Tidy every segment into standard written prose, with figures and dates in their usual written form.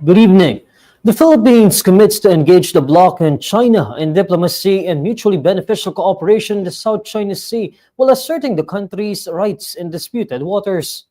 Good evening. The Philippines commits to engage the bloc and China in diplomacy and mutually beneficial cooperation in the South China Sea while asserting the country's rights in disputed waters.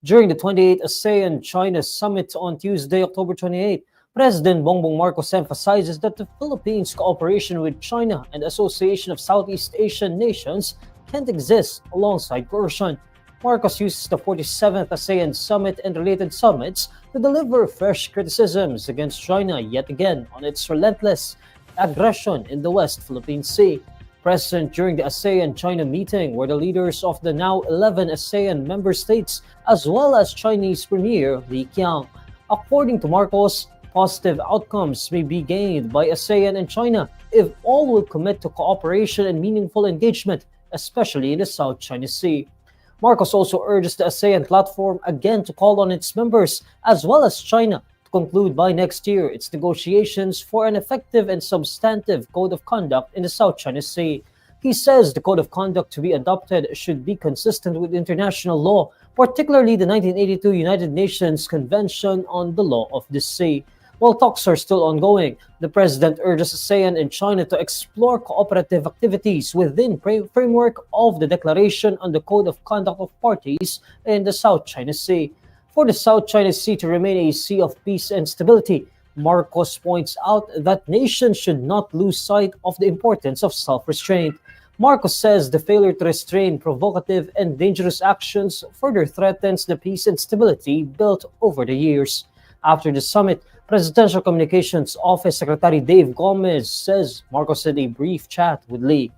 During the 28th ASEAN-China Summit on Tuesday, October 28, President Bongbong Marcos emphasizes that the Philippines' cooperation with China and the Association of Southeast Asian Nations can't exist alongside coercion. Marcos uses the 47th ASEAN Summit and related summits to deliver fresh criticisms against China yet again on its relentless aggression in the West Philippine Sea. Present during the ASEAN-China meeting were the leaders of the now 11 ASEAN member states as well as Chinese Premier Li Qiang. According to Marcos, positive outcomes may be gained by ASEAN and China if all will commit to cooperation and meaningful engagement, especially in the South China Sea. Marcos also urges the ASEAN platform again to call on its members, as well as China, to conclude by next year its negotiations for an effective and substantive code of conduct in the South China Sea. He says the code of conduct to be adopted should be consistent with international law, particularly the 1982 United Nations Convention on the Law of the Sea. While talks are still ongoing, the president urges ASEAN and China to explore cooperative activities within framework of the Declaration on the Code of Conduct of Parties in the South China Sea. For the South China Sea to remain a sea of peace and stability, Marcos points out that nations should not lose sight of the importance of self-restraint. Marcos says the failure to restrain provocative and dangerous actions further threatens the peace and stability built over the years. After the summit, Presidential Communications Office Secretary Dave Gomez says Marcos had a brief chat with Lee.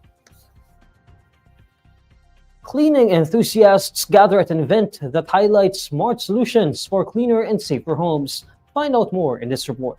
Cleaning enthusiasts gather at an event that highlights smart solutions for cleaner and safer homes. Find out more in this report.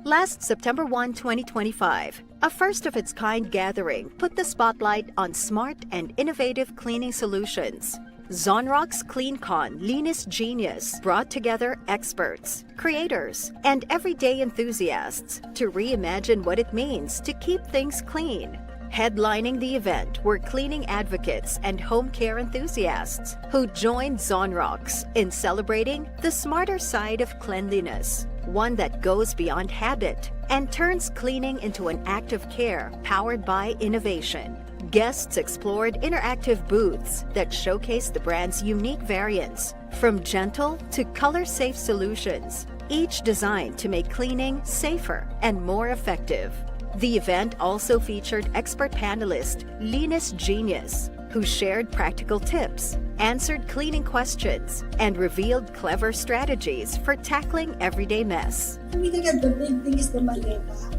Last September 1, 2025, a first-of-its-kind gathering put the spotlight on smart and innovative cleaning solutions. Zonrock's CleanCon Leanest Genius brought together experts, creators, and everyday enthusiasts to reimagine what it means to keep things clean. Headlining the event were cleaning advocates and home care enthusiasts who joined Zonrocks in celebrating the smarter side of cleanliness, one that goes beyond habit and turns cleaning into an act of care powered by innovation. Guests explored interactive booths that showcased the brand's unique variants, from gentle to color-safe solutions, each designed to make cleaning safer and more effective. The event also featured expert panelist Leanest Genius, who shared practical tips, answered cleaning questions, and revealed clever strategies for tackling everyday mess. For me, the big thing is the maleta.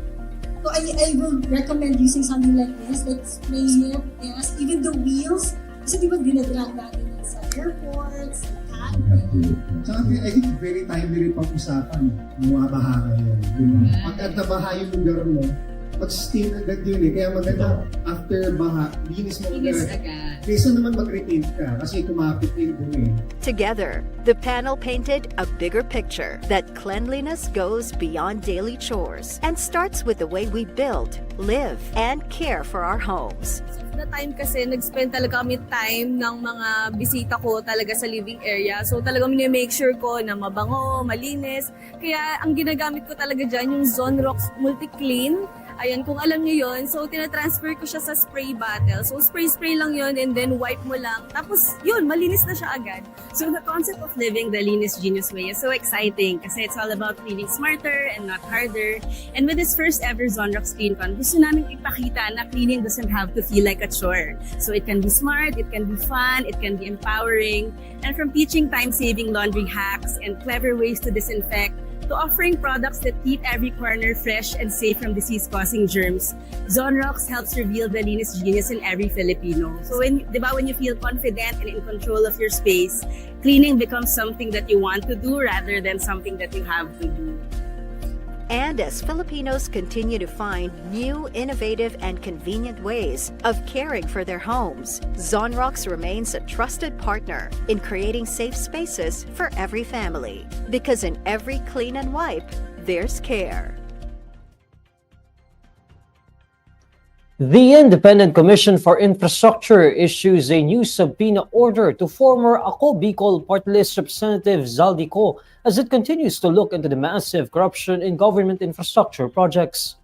So I will recommend using something like this, like spraying it, yes, even the wheels. Kasi di ba dinadrag natin yan sa airports, sa country. Tsaka I think very timely rin pag-usapan, mga baha ngayon. Pag nabaha yung lugar mo, mag-stain agad yun eh. Kaya maganda, after baha, linis mo agad. Kaysa naman mag-retain ka kasi kumapit yung dumi. Together, the panel painted a bigger picture that cleanliness goes beyond daily chores and starts with the way we build, live, and care for our homes. The time kasi, nag-spend talaga kami time ng mga bisita ko talaga sa living area. So talagang make sure ko na mabango, malinis. Kaya ang ginagamit ko talaga dyan yung Zonrock's Multi-Clean. Ayan, kung alam niyo yun. So, tinatransfer ko siya sa spray bottle. So, spray lang yun and then wipe mo lang. Tapos, yun, malinis na siya agad. So, the concept of living the Leanest Genius way is so exciting kasi it's all about cleaning smarter and not harder. And with this first ever Zonrock's CleanCon, gusto namin ipakita na cleaning doesn't have to feel like a chore. So, it can be smart, it can be fun, it can be empowering. And from teaching time-saving laundry hacks and clever ways to disinfect, to offering products that keep every corner fresh and safe from disease-causing germs, Zonrocks helps reveal the leanest genius in every Filipino. So when you feel confident and in control of your space, cleaning becomes something that you want to do rather than something that you have to do. And as Filipinos continue to find new, innovative, and convenient ways of caring for their homes, Zonrocks remains a trusted partner in creating safe spaces for every family. Because in every clean and wipe, there's care. The Independent Commission for Infrastructure issues a new subpoena order to former Ako Bicol Party List Representative Zaldy Co as it continues to look into the massive corruption in government infrastructure projects.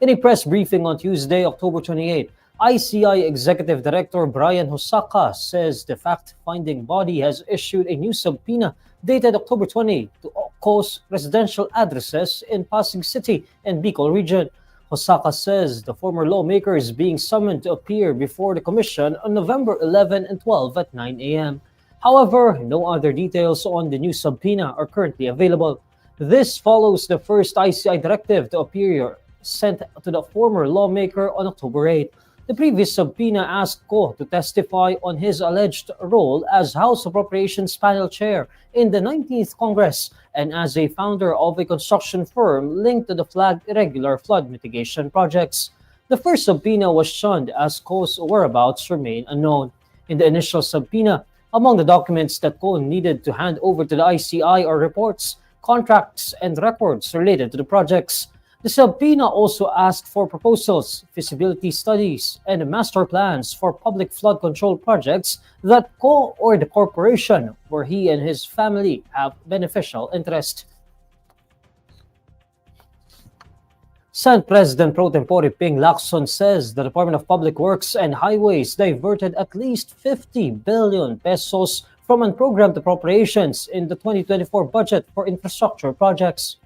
In a press briefing on Tuesday, October 28, ICI Executive Director Brian Hosaka says the fact-finding body has issued a new subpoena dated October 20 to Co's residential addresses in Pasig City and Bicol region. Hosaka says the former lawmaker is being summoned to appear before the commission on November 11 and 12 at 9 a.m. However, no other details on the new subpoena are currently available. This follows the first ICI directive to appear sent to the former lawmaker on October 8. The previous subpoena asked Co to testify on his alleged role as House Appropriations Panel Chair in the 19th Congress and as a founder of a construction firm linked to the flagged irregular flood mitigation projects. The first subpoena was shunned as Co's whereabouts remain unknown. In the initial subpoena, among the documents that Co needed to hand over to the ICI are reports, contracts, and records related to the projects. The subpoena also asked for proposals, feasibility studies, and master plans for public flood control projects that Co or the corporation where he and his family have beneficial interest. Senate President Pro Tempore Ping Lacson says the Department of Public Works and Highways diverted at least 50 billion pesos from unprogrammed appropriations in the 2024 budget for infrastructure projects.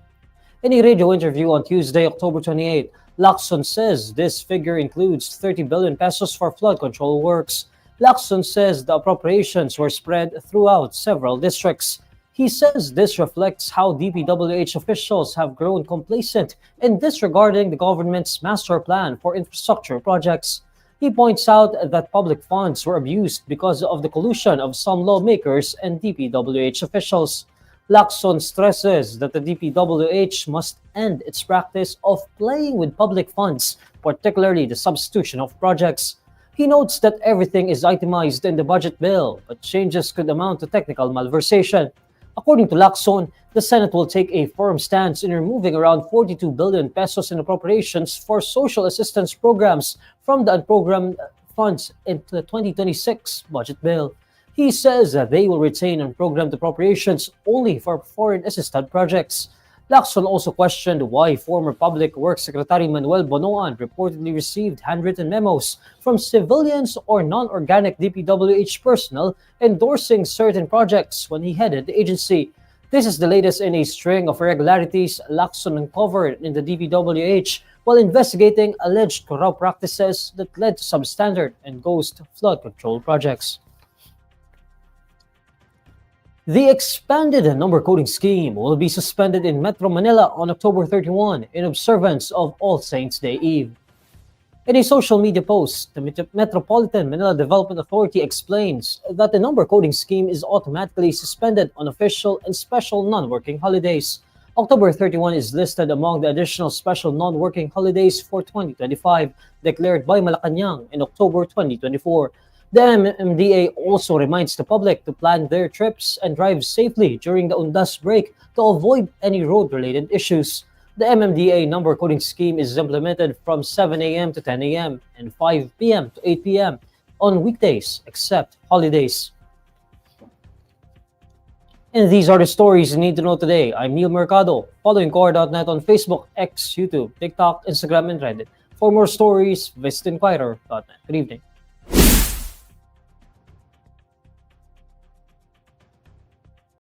In a radio interview on Tuesday, October 28, Lacson says this figure includes 30 billion pesos for flood control works. Lacson says the appropriations were spread throughout several districts. He says this reflects how DPWH officials have grown complacent in disregarding the government's master plan for infrastructure projects. He points out that public funds were abused because of the collusion of some lawmakers and DPWH officials. Lacson stresses that the DPWH must end its practice of playing with public funds, particularly the substitution of projects. He notes that everything is itemized in the budget bill, but changes could amount to technical malversation. According to Lacson, the Senate will take a firm stance in removing around 42 billion pesos in appropriations for social assistance programs from the unprogrammed funds in the 2026 budget bill. He says that they will retain unprogrammed appropriations only for foreign-assisted projects. Lacson also questioned why former Public Works Secretary Manuel Bonoan reportedly received handwritten memos from civilians or non-organic DPWH personnel endorsing certain projects when he headed the agency. This is the latest in a string of irregularities Lacson uncovered in the DPWH while investigating alleged corrupt practices that led to substandard and ghost flood control projects. The expanded number coding scheme will be suspended in Metro Manila on October 31 in observance of All Saints' Day Eve. In a social media post, the Metropolitan Manila Development Authority explains that the number coding scheme is automatically suspended on official and special non-working holidays. October 31 is listed among the additional special non-working holidays for 2025 declared by Malacanang in October 2024. The MMDA also reminds the public to plan their trips and drive safely during the Undas break to avoid any road-related issues. The MMDA number coding scheme is implemented from 7 a.m. to 10 a.m. and 5 p.m. to 8 p.m. on weekdays except holidays. And these are the stories you need to know today. I'm Neil Mercado. Follow INQUIRER.net on Facebook, X, YouTube, TikTok, Instagram, and Reddit. For more stories, visit INQUIRER.net. Good evening.